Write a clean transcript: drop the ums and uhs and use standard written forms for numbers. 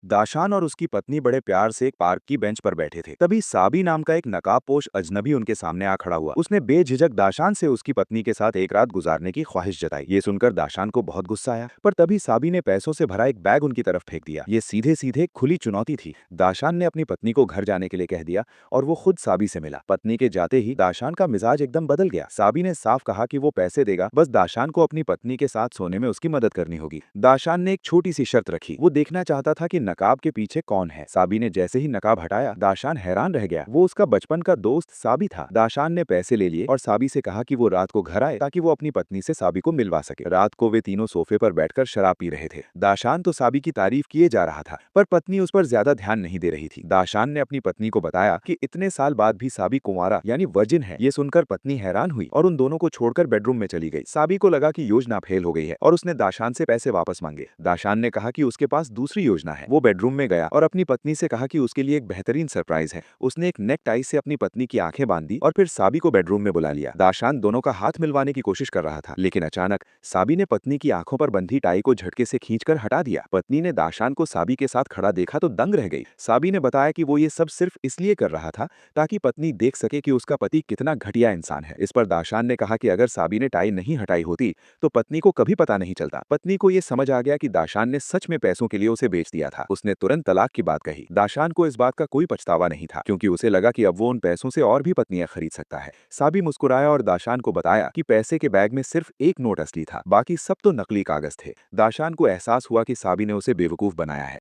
दाशान और उसकी पत्नी बड़े प्यार से एक पार्क की बेंच पर बैठे थे। तभी साबी नाम का एक नकाबपोश अजनबी उनके सामने आ खड़ा हुआ। उसने बेझिझक दाशान से उसकी पत्नी के साथ एक रात गुजारने की ख्वाहिश जताई। ये सुनकर दाशान को बहुत गुस्सा आया, पर तभी साबी ने पैसों से भरा एक बैग उनकी तरफ फेंक दिया। ये सीधे सीधे एक खुली चुनौती थी। दाशान ने अपनी पत्नी को घर जाने के लिए कह दिया और वो खुद साबी से मिला। पत्नी के जाते ही दाशान का मिजाज एकदम बदल गया। साबी ने साफ कहा कि वो पैसे देगा, बस दाशान को अपनी पत्नी के साथ सोने में उसकी मदद करनी होगी। दाशान ने एक छोटी सी शर्त रखी, वो देखना चाहता था कि नकाब के पीछे कौन है। साबी ने जैसे ही नकाब हटाया, दाशान हैरान रह गया। वो उसका बचपन का दोस्त साबी था। दाशान ने पैसे ले लिए और साबी से कहा कि वो रात को घर आए ताकि वो अपनी पत्नी से साबी को मिलवा सके। रात को वे तीनों सोफे पर बैठकर शराब पी रहे थे। दाशान तो साबी की तारीफ किए जा रहा था, पर पत्नी उस पर ज्यादा ध्यान नहीं दे रही थी। दाशान ने अपनी पत्नी को बताया कि इतने साल बाद भी साबी कुंवारा यानी वर्जिन है। ये सुनकर पत्नी हैरान हुई और उन दोनों को छोड़कर बेडरूम में चली गई। साबी को लगा कि योजना फेल हो गई है और उसने दाशान से पैसे वापस मांगे। दाशान ने कहा कि उसके पास दूसरी योजना है। वो बेडरूम में गया और अपनी पत्नी से कहा कि उसके लिए एक बेहतरीन सरप्राइज है। उसने एक नेक टाई से अपनी पत्नी की आंखें बांध दी और फिर साबी को बेडरूम में बुला लिया। दाशान दोनों का हाथ मिलवाने की कोशिश कर रहा था, लेकिन अचानक साबी ने पत्नी की आंखों पर बंधी टाई को झटके से खींचकर हटा दिया। पत्नी ने दाशान को साबी के साथ खड़ा देखा तो दंग रह गई। साबी ने बताया कि वो ये सब सिर्फ इसलिए कर रहा था ताकि पत्नी देख सके कि उसका पति कितना घटिया इंसान है। इस पर दाशान ने कहा कि अगर साबी ने टाई नहीं हटाई होती तो पत्नी को कभी पता नहीं चलता। पत्नी को यह समझ आ गया कि दाशान ने सच में पैसों के लिए उसे बेच दिया था। उसने तुरंत तलाक की बात कही। दाशान को इस बात का कोई पछतावा नहीं था, क्योंकि उसे लगा कि अब वो उन पैसों से और भी पत्नियां खरीद सकता है। साबी मुस्कुराया और दाशान को बताया कि पैसे के बैग में सिर्फ एक नोट असली था, बाकी सब तो नकली कागज थे। दाशान को एहसास हुआ कि साबी ने उसे बेवकूफ बनाया है।